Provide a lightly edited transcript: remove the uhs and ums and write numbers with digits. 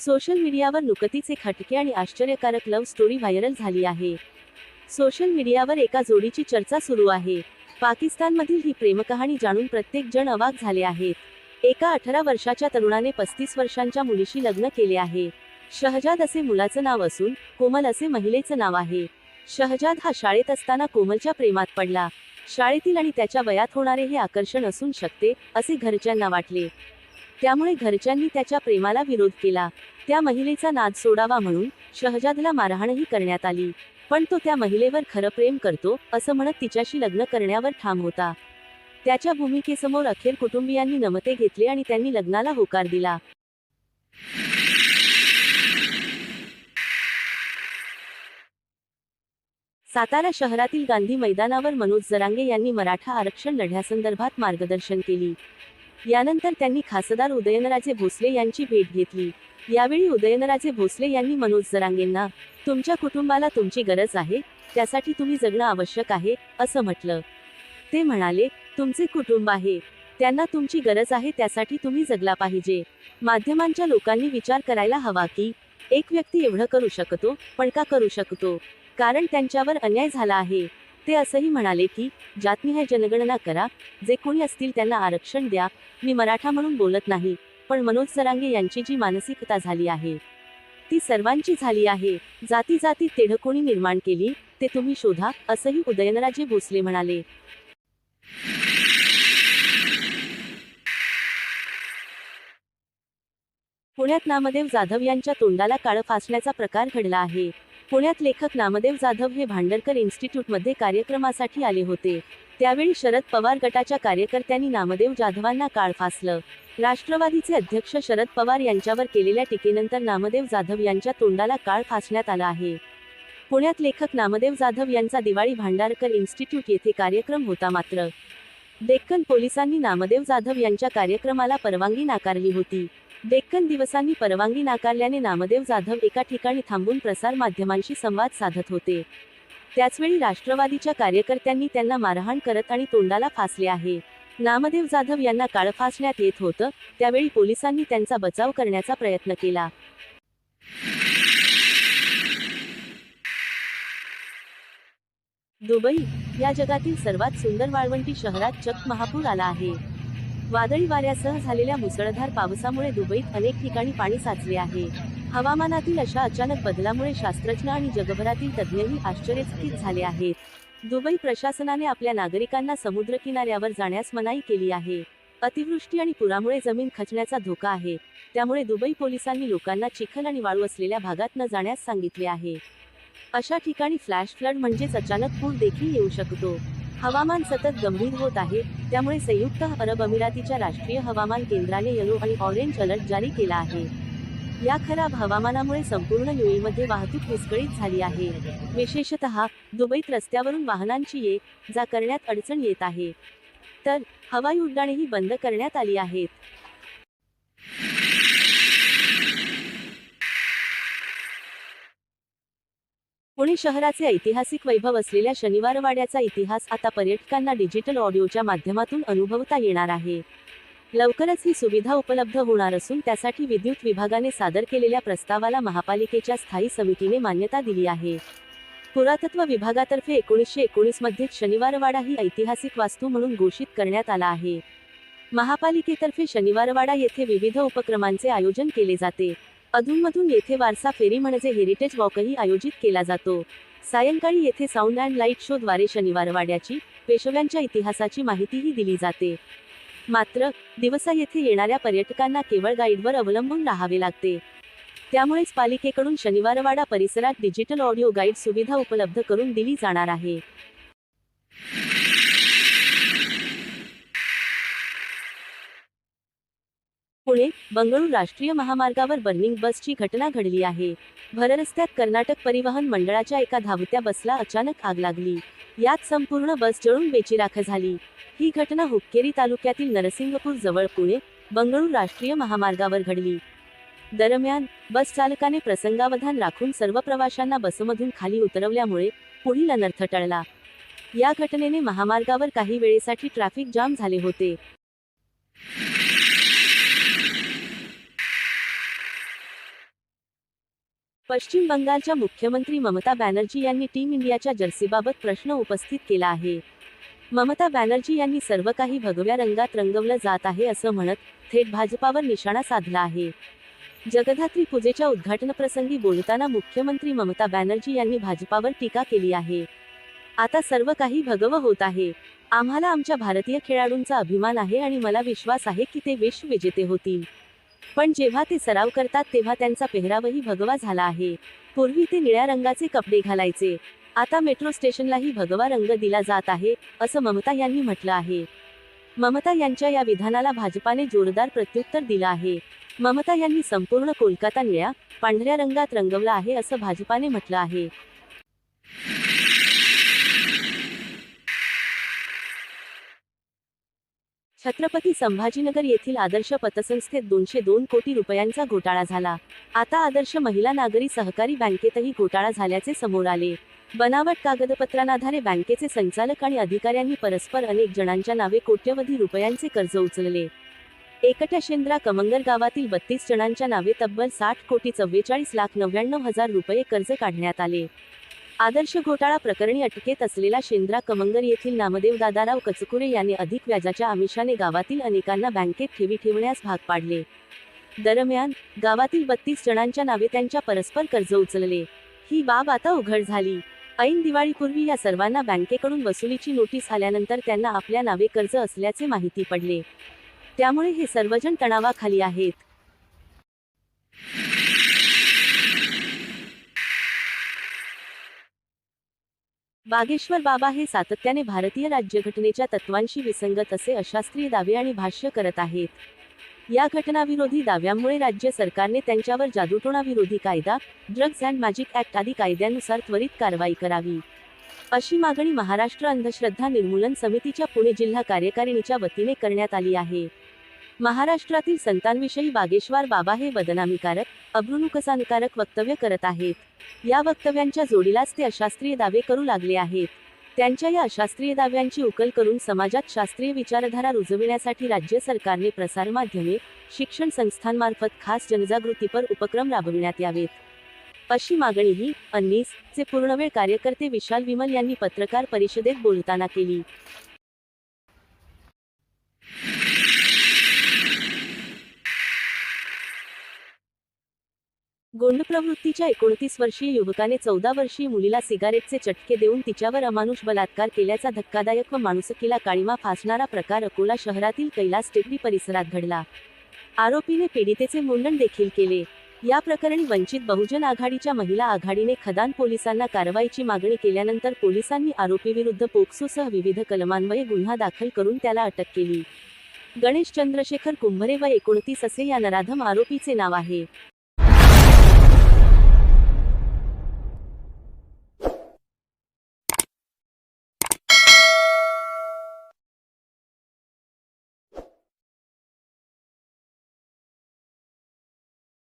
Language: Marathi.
सोशल मीडियावर नुकतीच एक हटके आणि आश्चर्यकारक लव्ह स्टोरी व्हायरल झाली आहे। सोशल मीडियावर एका जोडीची चर्चा सुरू आहे। पाकिस्तानमधील ही प्रेमकहाणी जाणून प्रत्येक जण अवाक झाले आहेत। एका 18 वर्षाच्या तरुणाने 35 वर्षांच्या मुलीशी लग्न केले आहे। शहजाद असे मुलाचं नाव असून कोमल असे महिलेचं नाव आहे। शहजाद हा शाळेत असताना कोमलच्या प्रेमात पडला। शाळेतील आणि त्याच्या वयात होणारे हे आकर्षण असून शकते असे घरच्यांना वाटले। त्यामुळे घरच्यांनी त्याच्या प्रेमाला विरोध केला। त्या महिलेचा नाद सोडावा म्हणून शहजादला मारहाणही करण्यात आली, पण तो त्या महिलेवर खरं प्रेम करतो असं म्हणत तिच्याशी लग्न करण्यावर ठाम होता। त्याच्या भूमिकेसमोर अखेर कुटुंबियांनी नमते घेतले आणि त्यांनी लग्नाला होकार दिला। सातारा शहरातील गांधी मैदानावर मनोज जरांगे यांनी मराठा आरक्षण लढ्यासंदर्भात मार्गदर्शन केली। यानंतर त्यांनी खासदार उदयनराजे भोसले यांची भेट घेतली। यावेळी उदयनराजे भोसले यांनी मनोज जरांगेंना तुमच्या कुटुंबाला तुमची गरज आहे, त्यासाठी तुम्ही जगणं आवश्यक आहे असं म्हटलं। ते म्हणाले, तुमचे कुटुंब आहे, त्यांना तुमची गरज आहे, त्यासाठी तुम्ही जगला पाहिजे। माध्यमांच्या लोकांनी विचार करायला हवा की एक व्यक्ती एवढं करू शकतो, पण का करू शकतो? कारण त्यांच्यावर अन्याय झाला आहे। ते असंही म्हणाले की जातनिहाय जनगणना करा, जे कोणी असतील त्यांना आरक्षण द्या। मी मराठा म्हणून बोलत नाही, पण मनोज जरांगे यांची जी मानसिकता झाली आहे ती सर्वांची झाली आहे। जाती जातीत तेढ कोणी निर्माण केली ते तुम्ही शोधा, असंही उदयनराजे भोसले म्हणाले। पुण्यात नामदेव जाधव यांच्या तोंडाला काळं फासण्याचा प्रकार घडला आहे। पुण्यात लेखक नामदेव जाधव हे भांडरकर इन्स्टिट्यूटमध्ये कार्यक्रमासाठी आले होते। त्यावेळी शरद पवार गटाच्या कार्यकर्त्यांनी नामदेव जाधवांना काळ फासलं। राष्ट्रवादीचे अध्यक्ष शरद पवार यांच्यावर केलेल्या टीकेनंतर नामदेव जाधव यांच्या तोंडाला काळ फासण्यात आला आहे। पुण्यात लेखक नामदेव जाधव यांचा दिवाळी भांडारकर इन्स्टिट्यूट येथे कार्यक्रम होता, मात्र डेक्कन पोलिसांनी नामदेव जाधव यांच्या कार्यक्रमाला परवानगी नाकारली होती। डेक्कन दिवसांनी परवानगी नाकारल्याने नामदेव जाधव एका ठिकाणी थांबून प्रसार माध्यमांशी संवाद साधत होते। त्याचवेळी राष्ट्रवादीच्या कार्यकर्त्यांनी त्यांना मारहाण करत आणि तोंडाला फासले आहे। नामदेव जाधव यांना काळं फासण्यात येत होतं, त्यावेळी पोलिसांनी त्यांचा बचाव करण्याचा प्रयत्न केला। दुबई या जगातील सर्वात सुंदर वाळवंटी शहरात चक्क महापूर आला आहे। वादळी वाऱ्यासह झालेल्या मुसळधार पावसामुळे दुबईत अनेक ठिकाणी पाणी साचले आहे। हवामानातील अशा अचानक बदलामुळे शास्त्रज्ञ आणि जगभरातील तज्ज्ञही आश्चर्यचकित झाले आहेत। दुबई प्रशासनाने आपल्या नागरिकांना समुद्रकिनाऱ्यावर जाण्यास मनाई केली आहे। अतिवृष्टी आणि पुरामुळे जमीन खचण्याचा धोका आहे, त्यामुळे दुबई पोलिसांनी लोकांना चिखल आणि वाळू असलेल्या भागात न जाण्यास सांगितले आहे। अशा ठिकाणी फ्लॅश फ्लड म्हणजेच अचानक पूर देखील येऊ शकतो। हवामान सतत गंभीर होत आहे, त्यामुळे संयुक्त अरब अमिरातीच्या राष्ट्रीय हवामान केंद्राने येलो आणि ऑरेंज अलर्ट जारी केला आहे। या खराब हवामानामुळे संपूर्ण यूएईमध्ये वाहतूक विस्कळीत झाली आहे। विशेषतः दुबईत रस्त्यावरून वाहनांची ये-जा करण्यात अडचण येत आहे, तर हवाई उड्डाणेही बंद करण्यात आली आहेत। पुणे शहराचे ऐतिहासिक वैभव असलेल्या शनिवारवाड्याचा इतिहास आता पर्यटकांना डिजिटल ऑडिओच्या माध्यमातून अनुभवता येणार आहे। लवकरच ही सुविधा उपलब्ध होणार असून त्यासाठी विद्युत विभागाने सादर केलेल्या प्रस्तावाला महापालिकेच्या स्थायी समितीने मान्यता दिली आहे। पुरातत्व विभागातर्फे 1919 मध्ये शनिवारवाडा ही ऐतिहासिक वास्तू म्हणून घोषित करण्यात आला आहे। महापालिकेतर्फे शनिवारवाडा येथे विविध उपक्रमांचे आयोजन केले जाते। अधूनमधून येथे वारसा फेरी म्हणजे हेरिटेज वॉकही आयोजित केला जातो। सायंकाळी येथे साऊंड अँड लाईट शो द्वारे शनिवारवाड्याची, पेशव्यांच्या इतिहासाची माहितीही दिली जाते। मात्र दिवसा येथे येणाऱ्या पर्यटकांना केवळ गाईडवर अवलंबून राहावे लागते। त्यामुळेच पालिकेकडून शनिवारवाडा परिसरात डिजिटल ऑडिओ गाईड सुविधा उपलब्ध करून दिली जाणार आहे। पुणे बंगळूर राष्ट्रीय महामार्गावर बर्निंग बसची घटना घडली आहे। भररस्त्यात कर्नाटक परिवहन मंडळाच्या एका धावत्या बसला अचानक आग लागली। यात संपूर्ण बस जळून बेचिराख झाली। ही घटना हुक्केरी तालुक्यातील नरसिंगपूर जवळ पुणे बंगळूर राष्ट्रीय महामार्गावर घडली। दरम्यान बस चालकाने प्रसंगावधान राखून सर्व प्रवाशांना बसमधून खाली उतरवल्यामुळे पुढील अनर्थ टळला। या घटनेने महामार्गावर काही वेळेसाठी ट्रॅफिक जाम झाले होते। पश्चिम बंगालच्या मुख्यमंत्री ममता बॅनर्जी यांनी टीम इंडियाच्या जर्सीबाबत प्रश्न उपस्थित केला आहे. ममता बॅनर्जी यांनी सर्व काही भगव्या रंगात रंगवलं जात आहे असं म्हणत थेट भाजपावर निशाणा साधला आहे. जगधात्री पूजेच्या उद्घाटनप्रसंगी बोलताना मुख्यमंत्री ममता बॅनर्जी यांनी भाजपावर टीका केली आहे. आता सर्व काही भगवं होत आहे. आम्हाला आमच्या भारतीय खेळाडूंचा अभिमान आहे आणि मला विश्वास आहे की ते विश्व विजेते होतील. पण जेव्हा ते सराव करतात तेव्हा त्यांचा पेहरावही भगवा झाला आहे. पूर्वी ते निळ्या रंगाचे कपडे घालायचे. आता मेट्रो स्टेशनलाही भगवा रंग दिला जात आहे, असं ममता यांनी म्हटलं आहे. ममता यांच्या या विधानाला भाजपाने जोरदार प्रत्युत्तर दिलं आहे. ममता यांनी संपूर्ण कोलकाता निळ्या, पांढऱ्या रंगात रंगवला आहे असं भाजपाने म्हटलं आहे. छत्रपती संभाजीनगर येथील आदर्श पतसंस्थेत 202 कोटी रुपयांचा घोटाळा झाला. आता आदर्श महिला नागरी सहकारी बँकेतही घोटाळा झाल्याचे समोर आले. बनावट कागदपत्रांआधारे बँकेचे संचालक आणि अधिकाऱ्यांनी परस्पर अनेक जणांच्या नावे कोट्यवधी रुपयांचे कर्ज उचलले. एकट्या शेंद्रा कमंगर गावातील 32 जणांच्या नावे तब्बल 60,44,99,000 रुपये कर्ज काढण्यात आले. आदर्श घोटाळा प्रकरणी अटकेत असलेला शेंद्रा कमंगर येथील नामदेव दादाराव कचकुरे याने अधिक व्याजाच्या आमिषाने गावातील अनेकांना बँकेत ठेवी ठेवण्यास भाग पाडले. दरम्यान गावातील 32 जणांच्या नावे त्यांच्या परस्पर कर्ज उचलले. ही बाब आता उघड झाली. ऐन दिवाळीपूर्वी या सर्वांना बँकेकडून वसुलीची नोटीस आल्यानंतर त्यांना आपल्या नावे कर्ज असल्याचे माहिती पडले. त्यामुळे हे सर्वजण तणावाखाली आहेत. बागेश्वर बाबा हे सातत्याने भारतीय राज्यघटनेच्या तत्वांशी विसंगत असे अशास्त्रीय दावे आणि भाष्य करत आहेत. या घटनाविरोधी दाव्यांमुळे राज्य सरकारने त्यांच्यावर जादूटोणाविरोधी कायदा, ड्रग्ज अँड मॅजिक ॲक्ट आदी कायद्यानुसार त्वरित कारवाई करावी, अशी मागणी महाराष्ट्र अंधश्रद्धा निर्मूलन समितीच्या पुणे जिल्हा कार्यकारिणीच्या वतीने करण्यात आली आहे. महाराष्ट्रातील संतांविषयी बागेश्वर बाबा हे बदनामीकारक, अब्रुनुकसानकारक वक्तव्य करत आहेत. या वक्तव्यांच्या जोडीलाच ते अशास्त्रीय दावे करू लागले आहेत. त्यांच्या या अशास्त्रीय दाव्यांची उकल करून समाजात शास्त्रीय विचारधारा रुजविण्यासाठी राज्य सरकारने प्रसारमाध्यमे, शिक्षण संस्थांमार्फत खास जनजागृतीपर उपक्रम राबविण्यात यावेत, अशी मागणीही अन्नीस चे पूर्णवेळ कार्यकर्ते विशाल विमल यांनी पत्रकार परिषदेत बोलताना केली. गोंड प्रवृत्तीच्या 29 वर्षीय युवकाने 14 वर्षीय मुलीला सिगारेटचे चटके देऊन तिच्यावर अमानुष बलात्कार केल्याचा धक्कादायक व माणुसकीला काळिमा फासणारा प्रकार अकोला शहरातील कैलास टेकडी परिसरात घडला. आरोपीने पीडितेचे मुंडन देखील केले. या प्रकरणी वंचित बहुजन आघाडीच्या महिला आघाडीने खदान पोलिसांना कारवाईची मागणी केल्यानंतर पोलिसांनी आरोपीविरुद्ध पोक्सोसह विविध कलमान्वये गुन्हा दाखल करून त्याला अटक केली. गणेश चंद्रशेखर कुंभरे व 29 असे या नराधम आरोपीचे नाव आहे.